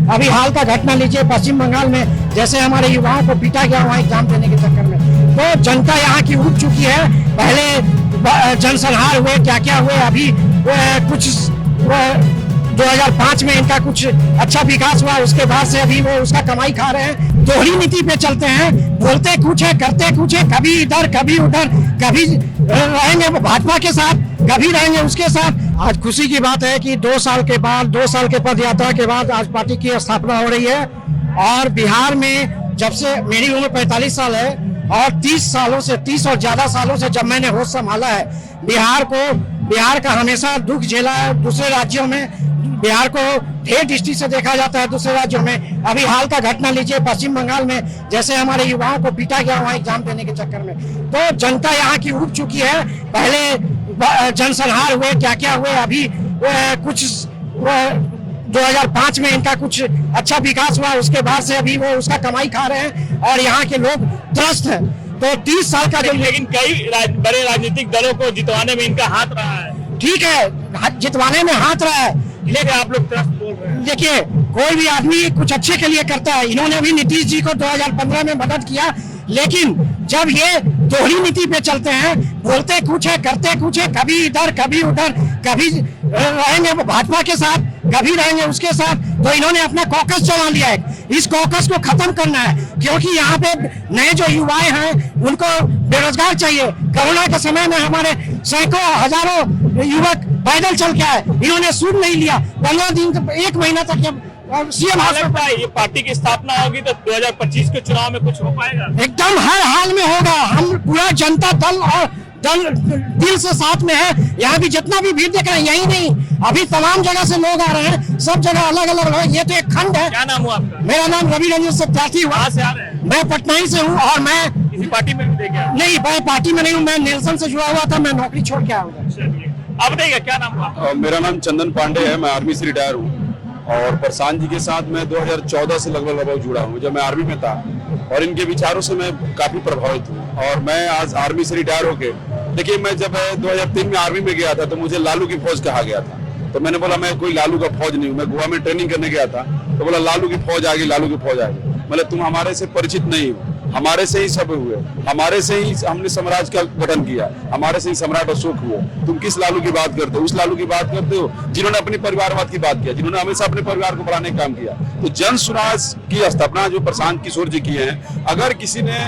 अभी हाल का घटना लीजिए पश्चिम बंगाल में, जैसे हमारे युवाओं को पीटा गया वहाँ एग्जाम देने के चक्कर में। तो जनता यहाँ की उठ चुकी है। पहले जनसंहार हुए, क्या क्या हुए, अभी कुछ 2005 में इनका कुछ अच्छा विकास हुआ, उसके बाद से अभी वो उसका कमाई खा रहे हैं। दोहरी नीति पे चलते हैं, बोलते कुछ है करते कुछ है, कभी इधर कभी उधर, कभी रहेंगे भाजपा के साथ, कभी रहेंगे उसके साथ। आज खुशी की बात है कि 2 साल के बाद, 2 साल के पद यात्रा के बाद आज पार्टी की स्थापना हो रही है। और बिहार में जब से मेरी उम्र 45 साल है और 30 और ज्यादा सालों से जब मैंने होश संभाला है, बिहार का हमेशा दुख झेला है। दूसरे राज्यों में बिहार को ढेर दृष्टि से देखा जाता है, दूसरे राज्यों में। अभी हाल का घटना लीजिए पश्चिम बंगाल में, जैसे हमारे युवाओं को पीटा गया वहाँ एग्जाम देने के चक्कर में। तो जनता यहाँ की उठ चुकी है। पहले जनसंहार हुए, क्या क्या हुए, अभी कुछ 2005 में इनका कुछ अच्छा विकास हुआ, उसके बाद से अभी वो उसका कमाई खा रहे हैं और यहाँ के लोग त्रस्त हैं। तो 30 साल का जो, लेकिन कई बड़े राजनीतिक दलों को जितवाने में इनका हाथ रहा है। ठीक है, जितवाने में हाथ रहा है, लेकिन आप लोग त्रस्त बोल रहे हैं। देखिए कोई भी आदमी कुछ अच्छे के लिए करता है। इन्होंने भी नीतीश जी को 2015 में मदद किया, लेकिन जब ये दोहरी नीति पे चलते हैं, बोलते कुछ है करते कुछ है, कभी इधर कभी उधर, कभी रहेंगे भाजपा के साथ, कभी रहेंगे उसके साथ, तो इन्होंने अपना कॉकस चला लिया है। इस कॉकस को खत्म करना है, क्योंकि यहाँ पे नए जो युवाएं हैं उनको बेरोजगार चाहिए। कोरोना के समय में हमारे सैकड़ों हजारों युवक पैदल चल के आए, इन्होंने सूद नहीं लिया। 15 दिन 1 महीना तक सीएम लगता है ये पार्टी की स्थापना होगी तो 2025 के चुनाव में कुछ हो पाएगा? एकदम हर हाल में होगा। हम पूरा जनता दल और दिल से साथ में है। यहाँ भी जितना भी भीड़ देख रहे हैं, यही नहीं, अभी तमाम जगह से लोग आ रहे हैं, सब जगह अलग अलग लोग। ये तो एक खंड है। क्या नाम हुआ आपका? मेरा नाम रवि रंजन सत्यार्थी हुआ। कहाँ से आ रहे हैं? मैं पटना ही से हूँ और मैं किसी पार्टी में भी देखे आप? नहीं, मैं पार्टी में नहीं हूँ, मैं नेल्सन से जुड़ा हुआ था, मैं नौकरी छोड़ के आया हूँ। अब देखिए क्या नाम हुआ? मेरा नाम चंदन पांडे है, मैं आर्मी से रिटायर हूँ और प्रशांत जी के साथ मैं 2014 से लगभग जुड़ा हूँ, जब मैं आर्मी में था, और इनके विचारों से मैं काफी प्रभावित हूँ। और मैं आज आर्मी से रिटायर होके, देखिए मैं जब 2003 में आर्मी में गया था तो मुझे लालू की फौज कहा गया था। तो मैंने बोला मैं कोई लालू का फौज नहीं हूँ, मैं गोवा में ट्रेनिंग करने गया था, तो बोला लालू की फौज आ गई, लालू की फौज आ गई। मतलब तुम हमारे से परिचित नहीं हो, हमारे से ही सब हुए, हमारे से ही हमने साम्राज्य का गठन किया, हमारे से ही सम्राट अशोक हुए। तुम किस लालू की बात करते हो? उस लालू की बात करते हो जिन्होंने अपनी परिवारवाद की बात किया, जिन्होंने हमेशा अपने परिवार को बढ़ाने का काम किया। तो जन स्वराज की स्थापना जो प्रशांत किशोर जी की है, अगर किसी ने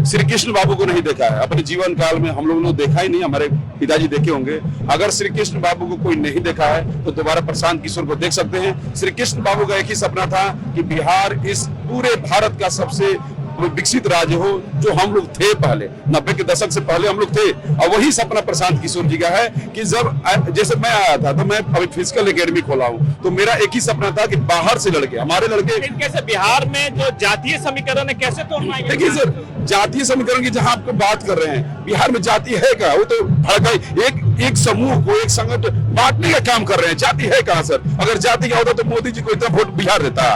श्री कृष्ण बाबू को नहीं देखा है अपने जीवन काल में, हम लोगों ने देखा ही नहीं, हमारे पिताजी देखे होंगे। अगर श्री कृष्ण बाबू को कोई नहीं देखा है तो दोबारा प्रशांत किशोर को देख सकते हैं। श्री कृष्ण बाबू का एक ही सपना था कि बिहार इस पूरे भारत का सबसे विकसित राज्य हो, जो हम लोग थे पहले 90 के दशक से पहले हम लोग थे। और वही सपना प्रशांत किशोर जी का है कि जब जैसे मैं आया था तो मैं अभी फिजिकल एकेडमी खोला हूँ, तो मेरा एक ही सपना था कि बाहर से लड़के, हमारे लड़के। कैसे बिहार में जो जातीय समीकरण है कैसे तोड़ना है? देखिए सर, जातीय समीकरण की जहां आपको बात कर रहे हैं, बिहार में जाति है क्या? वो तो भड़काई एक समूह को, एक संगठन बांटने का काम कर रहे हैं। जाति है कहाँ सर? अगर जाति का होता तो मोदी जी को इतना वोट बिहार देता,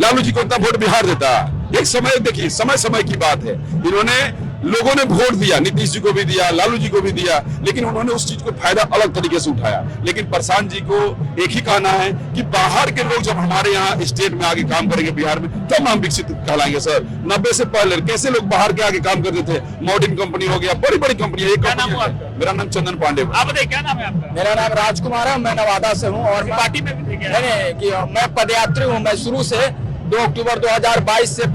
लालू जी को इतना वोट बिहार देता। एक समय, देखिए समय की बात है, इन्होंने लोगों ने वोट दिया, नीतीश जी को भी दिया, लालू जी को भी दिया, लेकिन उन्होंने उस चीज को फायदा अलग तरीके से उठाया। लेकिन प्रशांत जी को एक ही कहना है कि बाहर के लोग जब हमारे यहाँ स्टेट में आगे काम करेंगे बिहार में, तब हम विकसित कहलाएंगे सर। 90 से पहले कैसे लोग बाहर के आगे काम करते थे? मॉडर्न कंपनी हो गया, बड़ी बड़ी कंपनी है। मेरा नाम चंदन पांडे। आप बताइए क्या नाम है आपका? मेरा नाम राजकुमार है, मैं नवादा से हूँ और पार्टी में भी देखे? कि मैं पदयात्री हूँ। मैं शुरू से 2 अक्टूबर 2022 से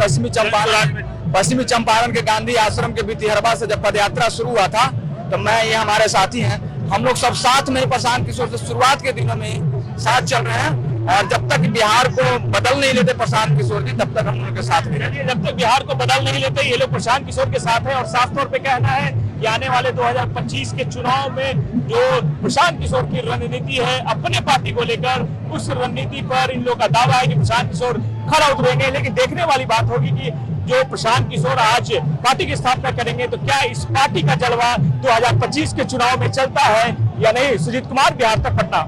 पश्चिमी चंपारण के गांधी आश्रम के भितिहरवा से जब पदयात्रा शुरू हुआ था, तो मैं, ये हमारे साथी हैं, हम लोग सब साथ में प्रशांत किशोर से शुरुआत के दिनों में साथ चल रहे हैं। और जब तक बिहार को बदल नहीं लेते प्रशांत किशोर जी, तब तक हम लोग के साथ में। जब तक बिहार को बदल नहीं लेते ये लोग प्रशांत किशोर के साथ है। और साफ तौर पे कहना है कि आने वाले 2025 के चुनाव में जो प्रशांत किशोर की रणनीति है अपने पार्टी को लेकर, उस रणनीति पर इन लोग का दावा है कि प्रशांत किशोर खरा उतरेंगे। लेकिन देखने वाली बात होगी कि जो प्रशांत किशोर आज पार्टी की स्थापना करेंगे तो क्या इस पार्टी का जलवा 2025 के चुनाव में चलता है या नहीं। सुजीत कुमार, बिहार तक, पटना।